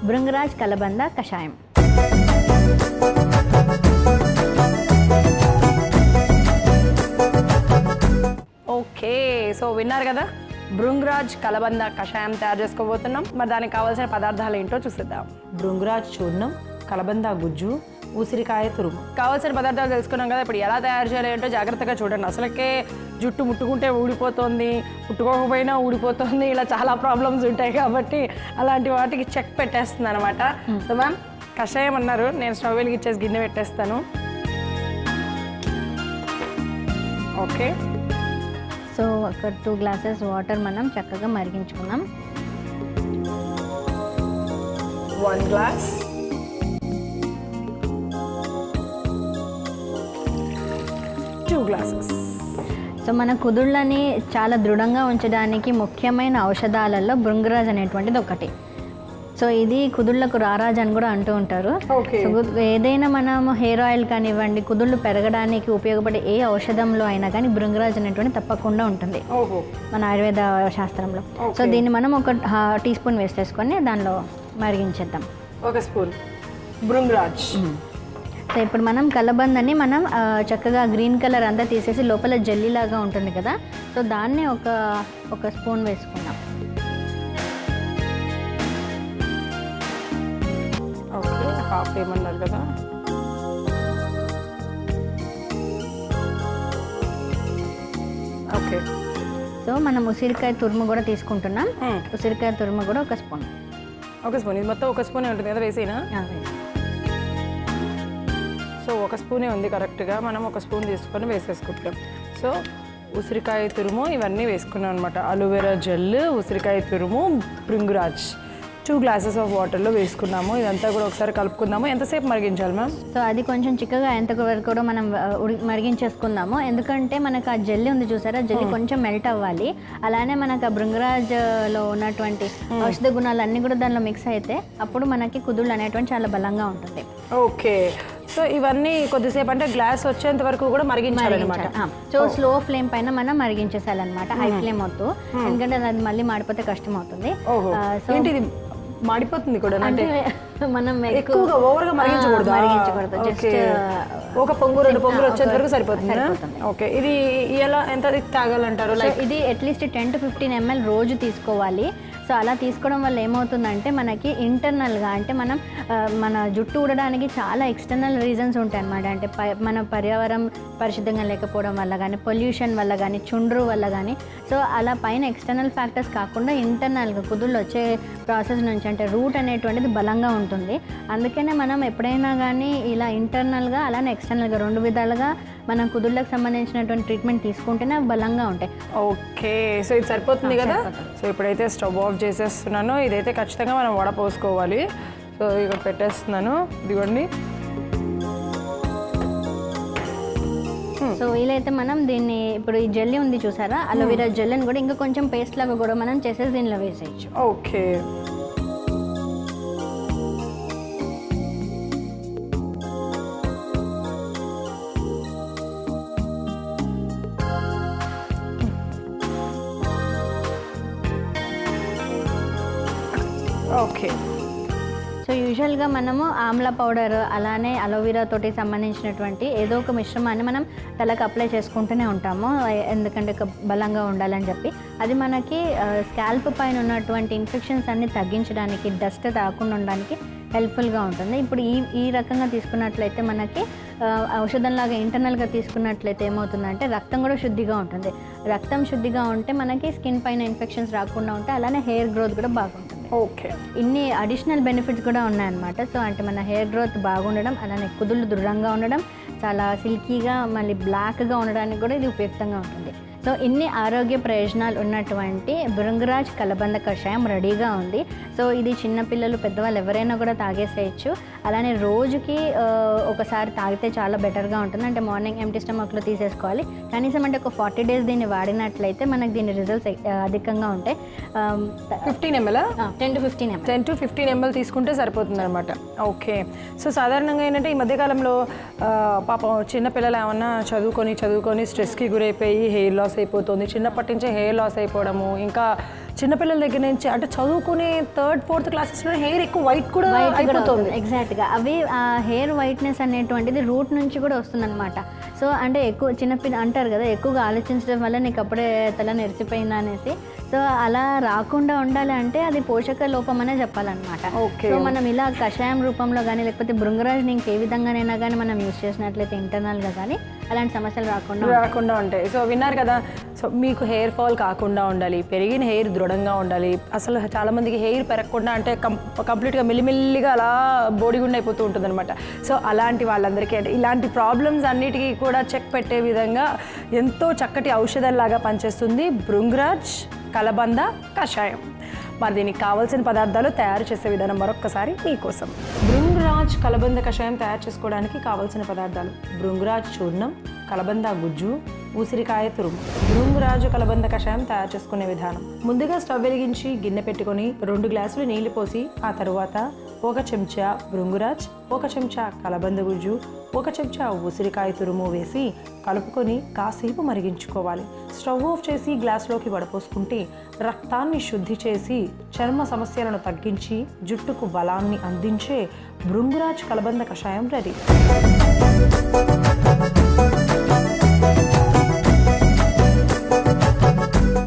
భృంగరాజ్ కలబంద కషాయం. Okay, so విన్నారు కదా, భృంగరాజ్ కలబంద కషాయం తయారు చేసుకోబోతున్నాం. మరి దానికి కావాల్సిన పదార్థాలు ఏంటో చూసిద్దాం. భృంగరాజ్ చూర్ణం, కలబంద గుజ్జు, ఉసిరికాయ తురుము. కావాల్సిన పదార్థాలు తెలుసుకున్నాం కదా, ఇప్పుడు ఎలా తయారు చేయాలి ఏంటో జాగ్రత్తగా చూడండి. అసలుకే జుట్టు ముట్టుకుంటే ఊడిపోతుంది, ముట్టుకోకపోయినా ఊడిపోతుంది, ఇలా చాలా ప్రాబ్లమ్స్ ఉంటాయి. కాబట్టి అలాంటి వాటికి చెక్ పెట్టేస్తుంది అనమాట. సో మ్యామ్, కషాయం అన్నారు, నేను స్టవ్ వెలిగిచ్చేసి గిన్నె పెట్టేస్తాను. ఓకే, సో ఒక 2 గ్లాసెస్ వాటర్ మనం చక్కగా మరిగించుకుందాం. 1 గ్లాస్, 2 గ్లాసెస్. సో మన కుదుళ్ళని చాలా దృఢంగా ఉంచడానికి ముఖ్యమైన ఔషధాలలో భృంగరాజ్ అనేటువంటిది ఒకటి. సో ఇది కుదుళ్ళకు రారాజ్ అని కూడా అంటూ ఉంటారు. సో ఏదైనా మనం హెయిర్ ఆయిల్ కానివ్వండి, కుదుళ్ళు పెరగడానికి ఉపయోగపడే ఏ ఔషధంలో అయినా కానీ భృంగరాజ్ అనేటువంటి తప్పకుండా ఉంటుంది మన ఆయుర్వేద శాస్త్రంలో. సో దీన్ని మనం ఒక టీ స్పూన్ వేసేసుకొని దానిలో మరిగించేద్దాం. 1 స్పూన్ భృంగరాజ్. సో ఇప్పుడు మనం కలబందని మనం చక్కగా గ్రీన్ కలర్ అంతా తీసేసి లోపల జెల్లీ లాగా ఉంటుంది కదా, సో దాన్ని ఒక స్పూన్ వేసుకుందాం. ఓకే, హాఫ్ ఏమన్నారు కదా. ఓకే, సో మనం ఉసిరికాయ తురుము కూడా తీసుకుంటున్నాం. ఉసిరికాయ తురుము కూడా 1 స్పూన్. 1 స్పూన్, ఇది మొత్తం 1 స్పూనే ఉంటుంది కదా వేసేనా? సో 1 స్పూనే ఉంది కరెక్ట్గా. మనం 1 స్పూన్ తీసుకొని వేసేసుకుంటాం. సో ఉసిరికాయ తురుము ఇవన్నీ వేసుకున్నాం అనమాట. అలోవెరా జెల్, ఉసిరికాయ తురుము, భృంగరాజ్ 2 గ్లాసెస్ ఆఫ్ వాటర్లో వేసుకున్నాము. ఇదంతా కూడా ఒకసారి కలుపుకుందాము. ఎంతసేపు మరిగించాలి మ్యామ్? సో అది కొంచెం చిక్కగా ఎంతవరకు కూడా మనం మరిగించేసుకుందాము. ఎందుకంటే మనకు ఆ జెల్లీ ఉంది చూసారా, జెల్లీ కొంచెం మెల్ట్ అవ్వాలి. అలానే మనకు ఆ భృంగరాజ్లో ఉన్నటువంటి ఔషధ గుణాలు అన్నీ కూడా దానిలో మిక్స్ అయితే అప్పుడు మనకి కుదుళ్ళు అనేటువంటి చాలా బలంగా ఉంటుంది. ఓకే, సో ఇవన్నీ కొద్దిసేపు అంటే గ్లాస్ వచ్చేంత వరకు కూడా మరిగించాలన్నమాట. సో స్లో ఫ్లేమ్ పైన మనం మరిగించేసాలన్నమాట, హై ఫ్లేమ్ వద్దు, ఎందుకంటే అది మళ్ళీ మాడిపోతే కష్టం అవుతుంది. సో ఏంటిది మాడిపోతుంది కూడా అంటే మనం ఎక్కువగా ఓవర్గా మరిగించకూడదు. జస్ట్ ఒక పొంగు 2 పొంగులు వచ్చేంత వరకు సరిపోతుంది. ఓకే, ఇది ఎలా ఎంత తాగాలంటారు? లైక్ ఇది అట్లీస్ట్ 10 to 15 ml రోజు తీసుకోవాలి. సో అలా తీసుకోవడం వల్ల ఏమవుతుందంటే మనకి ఇంటర్నల్గా అంటే మన జుట్టు ఊడడానికి చాలా ఎక్స్టర్నల్ రీజన్స్ ఉంటాయి అన్నమాట. అంటే మన పర్యావరణం పరిశుద్ధంగా లేకపోవడం వల్ల కానీ, పొల్యూషన్ వల్ల కానీ, చుండ్రు వల్ల కానీ. సో అలా పైన ఎక్స్టర్నల్ ఫ్యాక్టర్స్ కాకుండా ఇంటర్నల్గా కుదుళ్ళు వచ్చే ప్రాసెస్ నుంచి అంటే రూట్ అనేటువంటిది బలంగా ఉంటుంది. అందుకనే మనం ఎప్పుడైనా కానీ ఇలా ఇంటర్నల్గా అలానే ఎక్స్టర్నల్గా 2 విధాలుగా మనం కుదుళ్ళకు సంబంధించినటువంటి ట్రీట్మెంట్ తీసుకుంటేనే బలంగా ఉంటాయి. ఓకే, సో ఇది సరిపోతుంది కదా. సో ఇప్పుడైతే స్టవ్ ఆఫ్ చేసేస్తున్నాను. ఇదైతే ఖచ్చితంగా మనం వడపోసుకోవాలి. సో ఇక్కడ పెట్టేస్తున్నాను, ఇదిగోండి. సో వీలైతే మనం దీన్ని ఇప్పుడు ఈ జెల్లీ ఉంది చూసారా, అలోవెరా జెల్ని కూడా ఇంకా కొంచెం పేస్ట్ లాగా కూడా మనం చేసేసి దీనిలో వేసేయచ్చు. Okay, okay. సో యూజువల్గా మనము ఆమ్లా పౌడర్ అలానే అలోవెరా తోటి సంబంధించినటువంటి ఏదో ఒక మిశ్రమాన్ని మనం తలకు అప్లై చేసుకుంటూనే ఉంటాము, ఎందుకంటే బలంగా ఉండాలని చెప్పి. అది మనకి స్కాల్ప్ పైన ఉన్నటువంటి ఇన్ఫెక్షన్స్ అన్ని తగ్గించడానికి, డస్ట్ తాకుండా ఉండడానికి హెల్ప్ఫుల్గా ఉంటుంది. ఇప్పుడు ఈ రకంగా తీసుకున్నట్లయితే మనకి ఔషధంలాగా ఇంటర్నల్గా తీసుకున్నట్లయితే ఏమవుతుందంటే రక్తం కూడా శుద్ధిగా ఉంటుంది. రక్తం శుద్ధిగా ఉంటే మనకి స్కిన్ పైన ఇన్ఫెక్షన్స్ రాకుండా ఉంటాయి, అలానే హెయిర్ గ్రోత్ కూడా బాగుంటుంది. ఓకే, ఇన్ని అడిషనల్ బెనిఫిట్స్ కూడా ఉన్నాయన్నమాట. సో అంటే మన హెయిర్ గ్రోత్ బాగుండడం, అలానే కుదుళ్ళు దృఢంగా ఉండడం, చాలా సిల్కీగా మళ్ళీ బ్లాక్గా ఉండడానికి కూడా ఇది ఉపయుక్తంగా ఉంటుంది. సో ఇన్ని ఆరోగ్య ప్రయోజనాలు ఉన్నటువంటి భృంగరాజ్ కలబంద కషాయం రెడీగా ఉంది. సో ఇది చిన్నపిల్లలు, పెద్దవాళ్ళు ఎవరైనా కూడా తాగేసేయచ్చు. అలానే రోజుకి ఒకసారి తాగితే చాలా బెటర్గా ఉంటుంది. అంటే మార్నింగ్ ఎంటీ స్టమక్లో తీసేసుకోవాలి. కనీసం అంటే ఒక 40 days దీన్ని వాడినట్లయితే మనకు దీని రిజల్ట్స్ అధికంగా ఉంటాయి. 15 ml 10 to 15 ml 10 to 15 ml తీసుకుంటే సరిపోతుంది అనమాట. ఓకే, సో సాధారణంగా ఏంటంటే ఈ మధ్యకాలంలో పాపం చిన్నపిల్లలు ఏమన్నా చదువుకొని స్ట్రెస్కి గురైపోయి హెయిర్ లాస్ అయిపోతుంది. చిన్నప్పటి నుంచే హెయిర్ లాస్ అయిపోవడము, ఇంకా చిన్నపిల్లల దగ్గర నుంచి అంటే చదువుకునే 3rd 4th క్లాసెస్లో హెయిర్ ఎక్కువ వైట్ కూడా అయిపోతుంది. ఎగ్జాక్ట్గా అవి హెయిర్ వైట్నెస్ అనేటువంటిది రూట్ నుంచి కూడా వస్తుందన్నమాట. సో అంటే ఎక్కువ చిన్నపిల్ల అంటారు కదా, ఎక్కువగా ఆలోచించడం వల్ల నీకు అప్పుడే తల నెరిసిపోయిందా అనేసి. సో అలా రాకుండా ఉండాలి అంటే అది పోషక లోపం అనే చెప్పాలన్నమాట. సో మనం ఇలా కషాయం రూపంలో కానీ లేకపోతే భృంగరాజ్ని ఇంకే విధంగానైనా కానీ మనం యూజ్ చేసినట్లయితే ఇంటర్నల్గా కానీ అలాంటి సమస్యలు రాకుండా ఉంటాయి. సో విన్నారు కదా, సో మీకు హెయిర్ ఫాల్ కాకుండా ఉండాలి, పెరిగిన హెయిర్ దృఢంగా ఉండాలి. అసలు చాలామందికి హెయిర్ పెరగకుండా అంటే కంప్లీట్గా మెల్లిమెల్లిగా అలా బోడిగుండ అయిపోతూ ఉంటుంది అనమాట. సో అలాంటి వాళ్ళందరికీ అంటే ఇలాంటి ప్రాబ్లమ్స్ అన్నిటికీ కూడా చెక్ పెట్టే విధంగా ఎంతో చక్కటి ఔషధంలాగా పనిచేస్తుంది భృంగరాజ్ కలబంద కషాయం. మరి దీనికి కావాల్సిన పదార్థాలు, తయారు చేసే విధానం మరొక్కసారి మీకోసం. భృంగరాజ్ కలబంద కషాయం తయారు చేసుకోవడానికి కావాల్సిన పదార్థాలు: భృంగరాజ్ చూర్ణం, కలబంద గుజ్జు, ఉసిరికాయ తురుము. భృంగరాజు కలబంద కషాయం తయారు చేసుకునే విధానం: ముందుగా స్టవ్ వెలిగించి గిన్నె పెట్టుకొని 2 గ్లాసులు నీళ్లు పోసి ఆ తరువాత 1 చెంచా భృంగరాజ్, 1 చెంచా కలబంద గుజ్జు, 1 చెంచా ఉసిరికాయ తురుము వేసి కలుపుకొని కాసేపు మరిగించుకోవాలి. స్టవ్ ఆఫ్ చేసి గ్లాసులోకి వడపోసుకుంటే రక్తాన్ని శుద్ధి చేసి చర్మ సమస్యలను తగ్గించి జుట్టుకు బలాన్ని అందించే భృంగరాజ్ కలబంద కషాయం రెడీ.